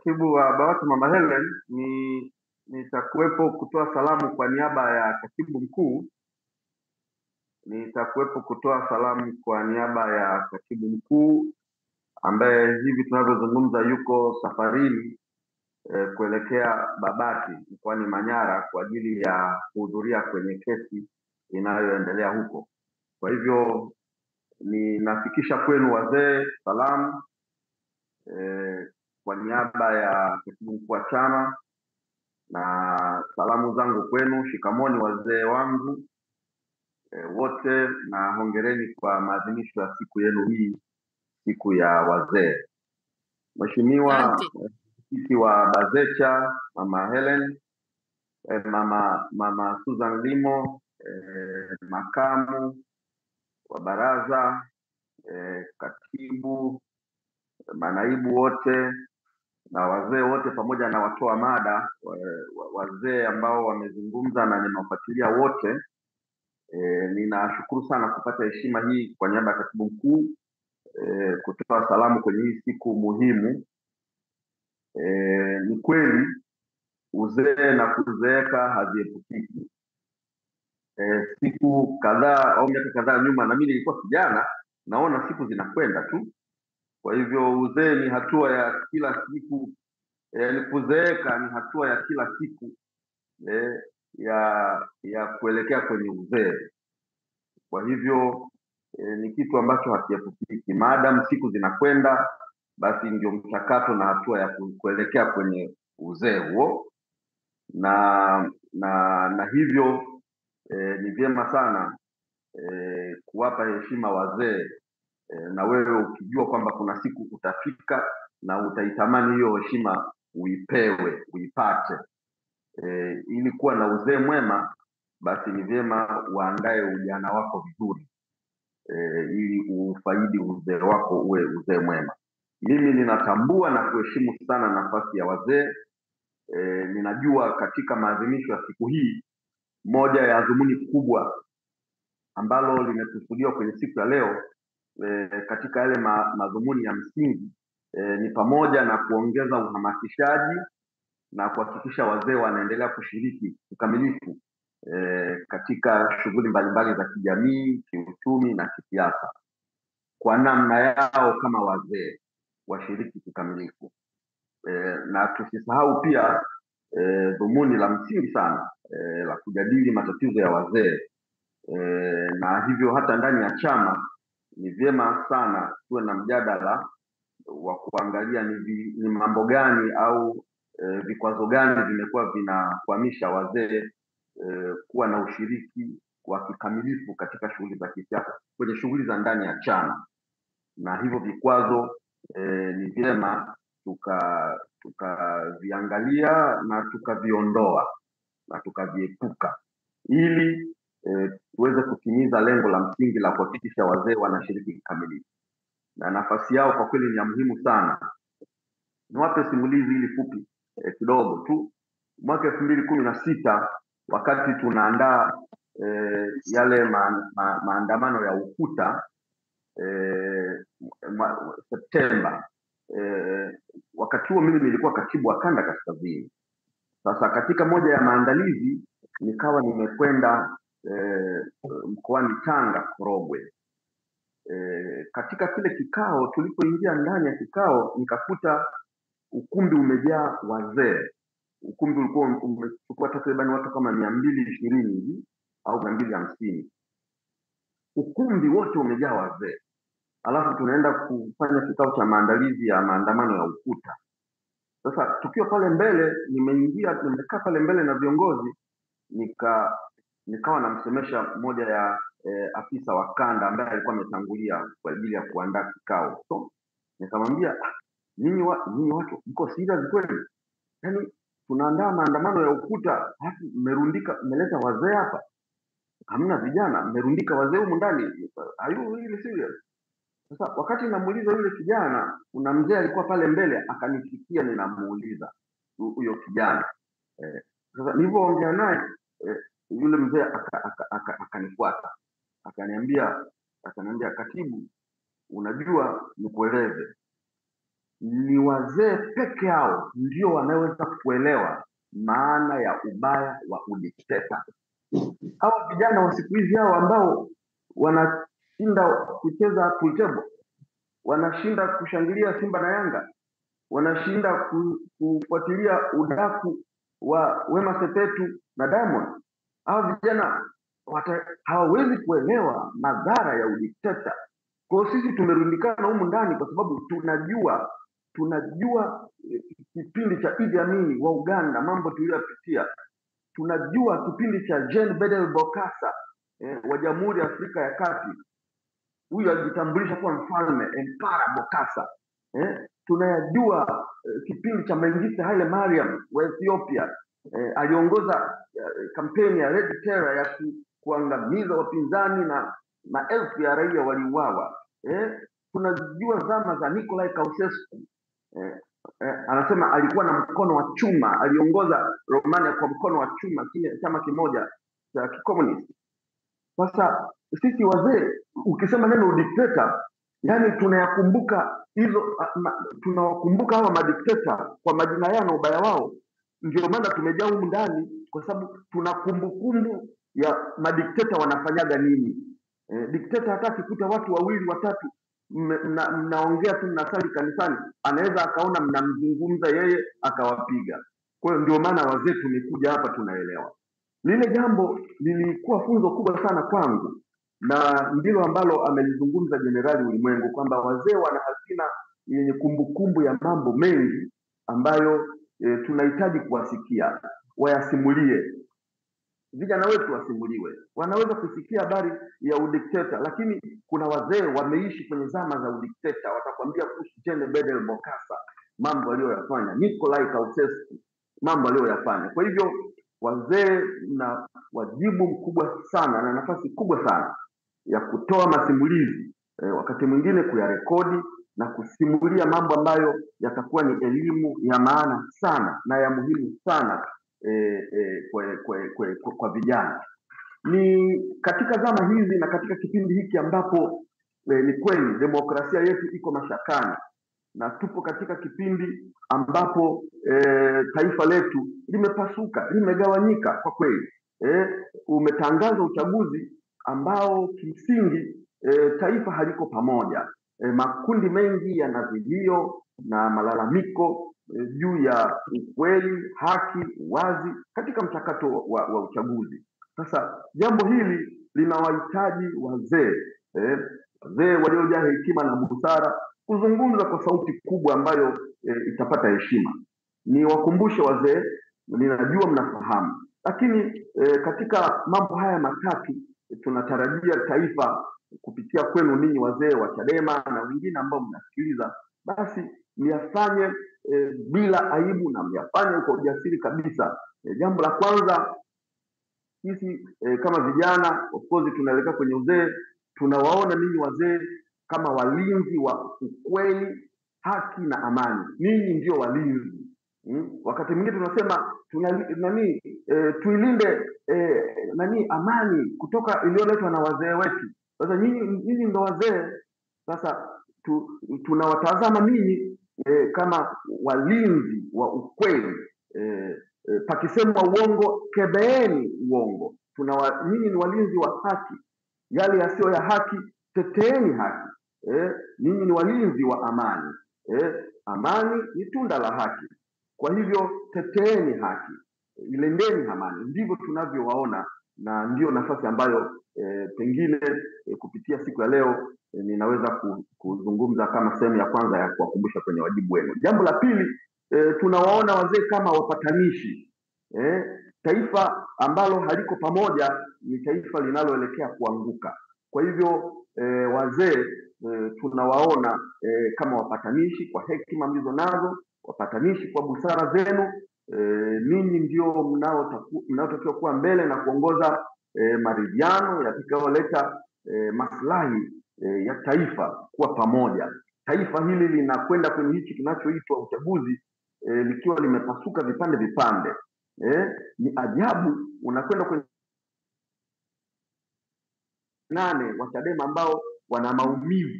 Katibu wa BAWACHA Mama Helen, nitakuwepo kutoa salamu kwa niaba ya katibu mkuu. Nitakuwepo kutoa salamu kwa niaba ya katibu mkuu ambaye hivi tunavyozungumza yuko safarini kuelekea Babati mkoani Manyara kwa ajili ya kuhudhuria kwenye kesi inayoendelea huko. Kwa hivyo ninafikisha kwenu wazee salamu kwa niaba ya katibu mkuu wa chama, na salamu zangu kwenu. Shikamoni wazee wangu wote, na hongereni kwa maadhimisho ya siku yenu hii, siku ya wazee. Mheshimiwa mwenyekiti wa BAZECHA Mama Helen, mama Susan Limo, makamu wa baraza, katibu, manaibu wote na wazee wote pamoja na watoa mada, wazee ambao wamezungumza na ninawafuatilia wote, ninashukuru sana kupata heshima hii kwa niaba ya katibu mkuu kutoa salamu kwenye hii siku muhimu. Ni kweli uzee na kuzeeka haviepukiki. Siku kadhaa au miaka kadhaa nyuma, na mimi nilikuwa kijana, naona siku zinakwenda tu. Kwa hivyo uzee ni hatua ya kila siku, kuzeeka ni hatua ya kila siku ya kuelekea kwenye uzee. Kwa hivyo ni kitu ambacho hakiepukiki. Maadamu siku zinakwenda, basi ndio mchakato na hatua ya kuelekea kwenye uzee huo, na hivyo ni vyema sana kuwapa heshima wazee, na wewe ukijua kwamba kuna siku utafika na utaitamani hiyo heshima uipewe, uipate. Ili kuwa na uzee mwema, basi ni vyema uandae ujana wako vizuri, ili ufaidi uzee wako uwe uzee mwema. Mimi ninatambua na kuheshimu sana nafasi ya wazee. Ninajua katika maadhimisho ya siku hii, moja ya dhumuni kubwa ambalo limekusudiwa kwenye siku ya leo, katika yale madhumuni ya msingi, ni pamoja na kuongeza uhamasishaji na kuhakikisha wazee wanaendelea kushiriki kikamilifu katika shughuli mbalimbali za kijamii, kiuchumi na kisiasa. Kwa namna yao kama wazee washiriki kikamilifu, na tusisahau pia dhumuni la msingi sana la kujadili matatizo ya wazee, na hivyo hata ndani ya chama ni vyema sana tuwe na mjadala wa kuangalia ni mambo gani au vikwazo gani vimekuwa vinakwamisha wazee kuwa na ushiriki wa kikamilifu katika shughuli za kisiasa, kwenye shughuli za ndani ya chama. Na hivyo vikwazo ni vyema tukaviangalia na tukaviondoa na tukaviepuka, ili tuweze kutimiza lengo la msingi la kuhakikisha wazee wanashiriki kikamilifu, na nafasi yao kwa kweli ni ya muhimu sana. Niwape simulizi hili fupi kidogo tu. Mwaka 2016 wakati tunaandaa yale maandamano ya UKUTA Septemba, wakati huo mimi nilikuwa katibu wa kanda kaskazini. Sasa katika moja ya maandalizi nikawa nimekwenda mkoani Tanga, Korogwe. Katika kile kikao, tulipoingia ndani ya kikao, nikakuta ukumbi umejaa wazee. Ukumbi ulikuwa umechukua takriban watu kama 220 hivi au 250. Ukumbi wote umejaa wazee. Alafu tunaenda kufanya kikao cha maandalizi ya maandamano ya UKUTA. Sasa tukiwa pale mbele, nimekaa pale mbele na viongozi, nikawa namsemesha mmoja ya afisa wa kanda ambaye alikuwa ametangulia kwa ajili ya kuandaa kikao. So nikamwambia, ninyi watu mko serious kweli? Yaani tunaandaa maandamano ya UKUTA, halafu mmeleta wazee hapa? Hamna vijana, mmerundika wazee humu ndani? Are you really serious? Sasa wakati namuuliza yule kijana, kuna mzee alikuwa pale mbele akanifikia, ninamuuliza huyo kijana. Sasa nilipoongea naye, yule mzee akanifuata, akaniambia, katibu, unajua nikueleze, ni wazee peke yao ndio wanaweza kuelewa maana ya ubaya wa udikteta. Hawa vijana wa siku hizi hao ambao wanashinda kucheza pool table, wanashinda kushangilia Simba na Yanga, wanashinda kufuatilia udaku wa Wema Sepetu na Diamond. Hawa vijana hawawezi kuelewa madhara ya udikteta. Kwa hiyo sisi tumerundikana humu ndani kwa sababu tunajua kipindi cha Idi Amin wa Uganda, mambo tuliyopitia. Tunajua kipindi cha Jean Bedel Bokassa wa Jamhuri ya Afrika ya Kati, huyu alijitambulisha kuwa mfalme Empara Bokassa. Tunayajua kipindi cha Mengistu Haile Mariam wa Ethiopia, aliongoza kampeni ya Red Terror ya kuangamiza wapinzani na maelfu ya raia waliuawa. Tunajua zama za Nicolae Ceausescu, anasema alikuwa na mkono wa chuma, aliongoza Romania kwa mkono wa chuma chini ya chama kimoja cha kikomunisti. Sasa sisi wazee, ukisema neno udikteta, yani tunayakumbuka tunawakumbuka hawa madikteta kwa majina yao na ubaya wao. Ndio maana tumejaa humu ndani, kwa sababu tuna kumbukumbu ya madikteta wanafanyaga nini. Dikteta hataki kuta watu wawili watatu mnaongea tu, mnasali kanisani, anaweza akaona mnamzungumza yeye akawapiga. Kwa hiyo ndio maana wazee tumekuja hapa, tunaelewa. Lile jambo lilikuwa funzo kubwa sana kwangu, na ndilo ambalo amelizungumza Jenerali Ulimwengu, kwamba wazee wana hazina yenye kumbukumbu ya mambo mengi ambayo tunahitaji kuwasikia, wayasimulie. Vijana wetu wasimuliwe. Wanaweza kusikia habari ya udikteta, lakini kuna wazee wameishi kwenye zama za udikteta, watakwambia kuhusu Jean Bedel Bokassa, mambo aliyoyafanya, Nicolae Ceausescu, mambo aliyoyafanya. Kwa hivyo wazee na wajibu mkubwa sana na nafasi kubwa sana ya kutoa masimulizi, wakati mwingine kuyarekodi na kusimulia mambo ambayo yatakuwa ni elimu ya maana sana na ya muhimu sana kwa vijana. Ni katika zama hizi na katika kipindi hiki ambapo ni kweli demokrasia yetu iko mashakani, na tupo katika kipindi ambapo taifa letu limepasuka, limegawanyika kwa kweli. Umetangazwa uchaguzi ambao kimsingi taifa haliko pamoja. Makundi mengi yana vilio na malalamiko juu ya ukweli, haki, uwazi katika mchakato wa uchaguzi. Sasa jambo hili linawahitaji wazee, wazee waliojaa hekima na busara kuzungumza kwa sauti kubwa ambayo itapata heshima. Niwakumbushe wazee, ninajua mnafahamu, lakini katika mambo haya matatu tunatarajia taifa kupitia kwenu ninyi wazee wa Chadema na wengine ambao mnasikiliza, basi myafanye bila aibu na myafanye kwa ujasiri kabisa. Jambo la kwanza, sisi kama vijana, of course tunaelekea kwenye uzee, tunawaona ninyi wazee kama walinzi wa ukweli, haki na amani. Ninyi ndio walinzi. Wakati mwingine tunasema tuilinde amani kutoka iliyoletwa na wazee wetu. Sasa nyinyi ndio wazee. Sasa tunawatazama ninyi kama walinzi wa ukweli. Pakisemwa uongo, kebeeni uongo. Nyinyi ni walinzi wa haki, yale yasiyo ya haki teteeni haki. Nyinyi ni walinzi wa amani. Amani ni tunda la haki. Kwa hivyo teteeni haki, ilendeni amani. Ndivyo tunavyowaona, na ndio nafasi ambayo pengine kupitia siku ya leo ninaweza kuzungumza kama sehemu ya kwanza ya kuwakumbusha kwenye wajibu wenu. Jambo la pili, tunawaona wazee kama wapatanishi. Taifa ambalo haliko pamoja ni taifa linaloelekea kuanguka. Kwa hivyo wazee tunawaona kama wapatanishi kwa hekima mlizo nazo, wapatanishi kwa busara zenu. Ninyi ndio mnaotakiwa kuwa mbele na kuongoza maridhiano yatakayoleta maslahi ya taifa kuwa pamoja. Taifa hili linakwenda kwenye hichi kinachoitwa uchaguzi likiwa limepasuka vipande vipande. Ni ajabu, unakwenda kwenye 8 wa Chadema ambao wana maumivu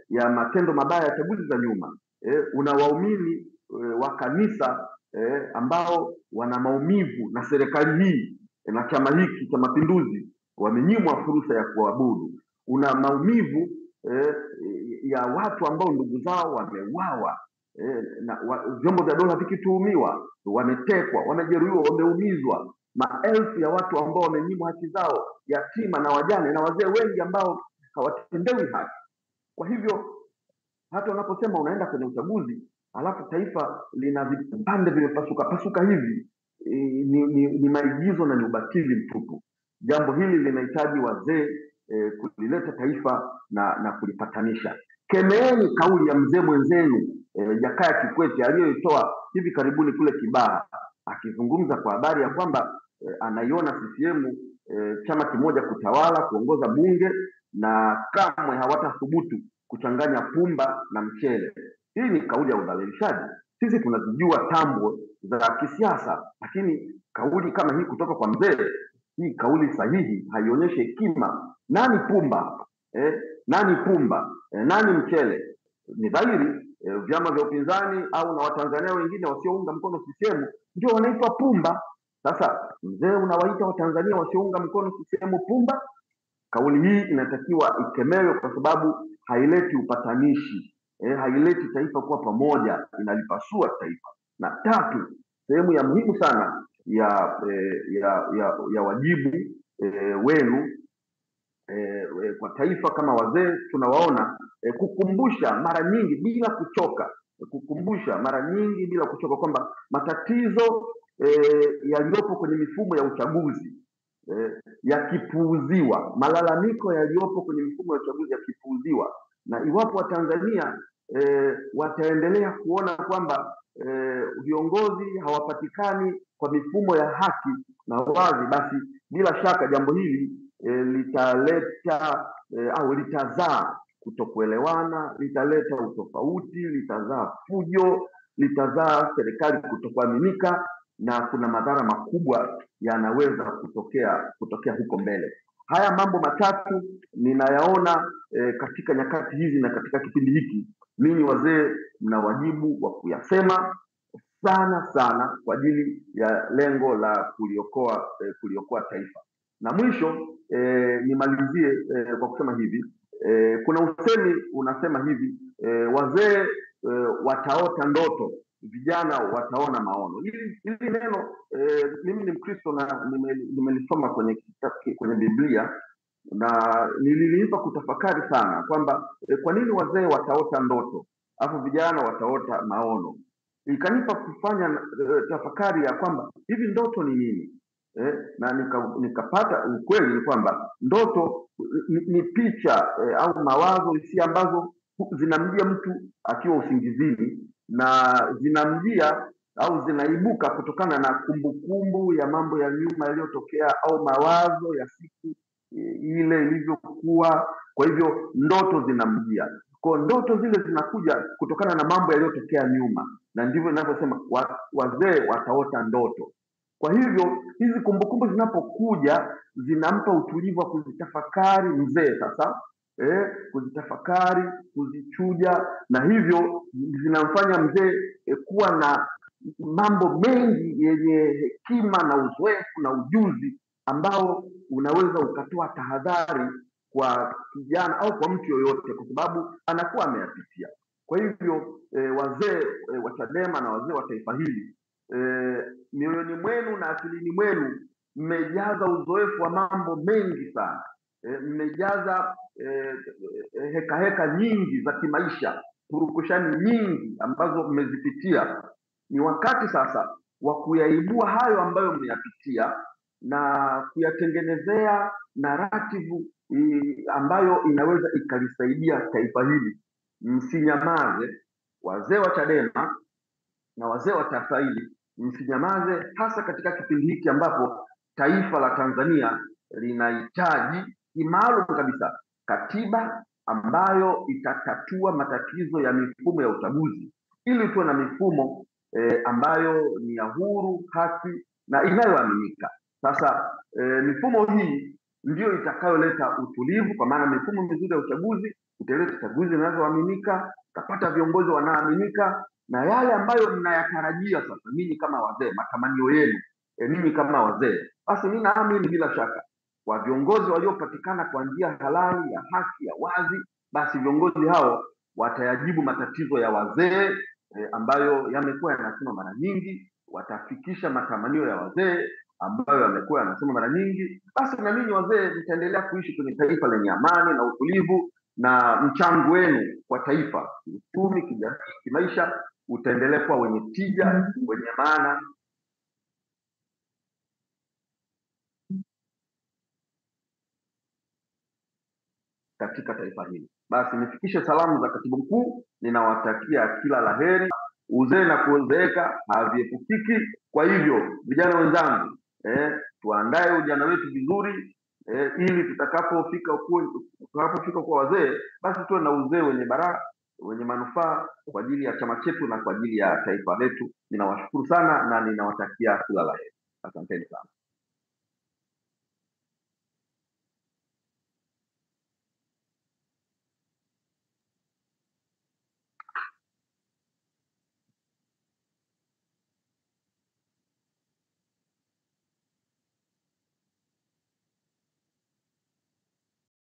ya matendo mabaya ya chaguzi za nyuma. una waumini wa kanisa ambao wana maumivu na serikali hii na chama hiki cha Mapinduzi, wamenyimwa fursa ya kuabudu. Una maumivu ya watu ambao ndugu zao wameuawa, vyombo vya dola vikituhumiwa, wametekwa, wamejeruhiwa, wameumizwa, maelfu ya watu ambao wamenyimwa haki zao, yatima na wajane na wazee wengi ambao hawatendewi haki. Kwa hivyo hata unaposema unaenda kwenye uchaguzi alafu taifa lina vipande vimepasuka pasuka hivi, ni maigizo na ni ubatili mtupu. Jambo hili linahitaji wazee kulileta taifa na kulipatanisha. Kemeeni kauli ya mzee mwenzenu Jakaya Kikwete aliyoitoa hivi karibuni kule Kibaha, akizungumza kwa habari ya kwamba anaiona CCM chama kimoja kutawala, kuongoza bunge, na kamwe hawatathubutu kuchanganya pumba na mchele. Hii ni kauli ya udhalilishaji. Sisi tunazijua tambo za kisiasa, lakini kauli kama hii kutoka kwa mzee, hii kauli sahihi, haionyeshi hekima. Nani pumba nani pumba nani mchele? Ni dhahiri vyama vya upinzani au na Watanzania wengine wasiounga mkono CCM ndio wanaitwa pumba. Sasa mzee unawaita Watanzania wasiounga mkono CCM pumba? Kauli hii inatakiwa ikemewe, kwa sababu haileti upatanishi, haileti taifa kuwa pamoja, inalipasua taifa. Na tatu, sehemu ya muhimu sana ya wajibu wenu kwa taifa kama wazee, tunawaona kukumbusha mara nyingi bila kuchoka kwamba matatizo yaliyopo kwenye mifumo ya uchaguzi yakipuuziwa, malalamiko yaliyopo kwenye mifumo ya uchaguzi yakipuuziwa, na iwapo Watanzania wataendelea kuona kwamba viongozi hawapatikani kwa mifumo ya haki na wazi, basi bila shaka jambo hili litaleta au litazaa kutokuelewana, litaleta utofauti, litazaa fujo, litazaa serikali kutokuaminika, na kuna madhara makubwa yanaweza kutokea huko mbele. Haya mambo matatu ninayaona katika nyakati hizi na katika kipindi hiki, ninyi wazee mna wajibu wa kuyasema sana kwa ajili ya lengo la kuliokoa taifa. Na mwisho nimalizie kwa kusema hivi, kuna usemi unasema hivi, wazee wataota ndoto, vijana wataona maono. Hili neno mimi ni Mkristo na nimelisoma kwenye Biblia na nililiipa kutafakari sana kwamba kwa nini wazee wataota ndoto afu vijana wataota maono. Ikanipa kufanya tafakari ya kwamba hivi ndoto ni nini? Na nikapata ukweli ni kwamba ndoto ni picha au mawazo, hisia ambazo zinamjia mtu akiwa usingizini, na zinamjia au zinaibuka kutokana na kumbukumbu ya mambo ya nyuma yaliyotokea au mawazo ya siku ile ilivyokuwa. Kwa hivyo ndoto zinamjia, kwa ndoto zile zinakuja kutokana na mambo yaliyotokea nyuma, na ndivyo ninavyosema wazee wataota ndoto. Kwa hivyo hizi kumbukumbu zinapokuja zinampa utulivu wa kuzitafakari mzee sasa, kuzitafakari, kuzichuja, na hivyo zinamfanya mzee kuwa na mambo mengi yenye hekima na uzoefu na ujuzi ambao unaweza ukatoa tahadhari kwa kijana au kwa mtu yoyote, kwa sababu anakuwa ameyapitia. Kwa hivyo wazee wa Chadema na wazee wa taifa hili, mioyoni mwenu na akilini mwenu mmejaza uzoefu wa mambo mengi sana, mmejaza heka nyingi za kimaisha, purukushani nyingi ambazo mmezipitia. Ni wakati sasa wa kuyaibua hayo ambayo mmeyapitia na kuyatengenezea narativu ambayo inaweza ikalisaidia taifa hili. Msinyamaze, wazee wa Chadema na wazee wa taifa hili, msinyamaze, hasa katika kipindi hiki ambapo taifa la Tanzania linahitaji maalum kabisa katiba ambayo itatatua matatizo ya mifumo ya uchaguzi, ili tuwe na mifumo ambayo ni ya huru, haki na inayoaminika. Sasa mifumo hii ndiyo itakayoleta utulivu, kwa maana mifumo mizuri ya uchaguzi utaleta chaguzi zinazoaminika, utapata viongozi wanaoaminika, na yale ambayo mnayatarajia sasa ninyi kama wazee, matamanio yenu ninyi kama wazee, basi mimi naamini bila shaka kwa viongozi waliopatikana kwa njia halali ya haki ya wazi, basi viongozi hao watayajibu matatizo ya wazee ambayo yamekuwa yanasema mara nyingi, watafikisha matamanio ya wazee ambayo yamekuwa yanasema mara nyingi. Basi na ninyi wazee mtaendelea kuishi kwenye taifa lenye amani na utulivu, na mchango wenu kwa taifa kiuchumi, kijamii, kimaisha utaendelea kuwa wenye tija, wenye maana katika taifa hili. Basi nifikishe salamu za katibu mkuu, ninawatakia kila laheri. Uzee na kuzeeka haviepukiki. Kwa hivyo vijana wenzangu, tuandae ujana wetu vizuri, ili tutakapofika kwa wazee, basi tuwe na uzee wenye baraka, wenye manufaa kwa ajili ya chama chetu na kwa ajili ya taifa letu. Ninawashukuru sana na ninawatakia kila laheri. Asanteni sana.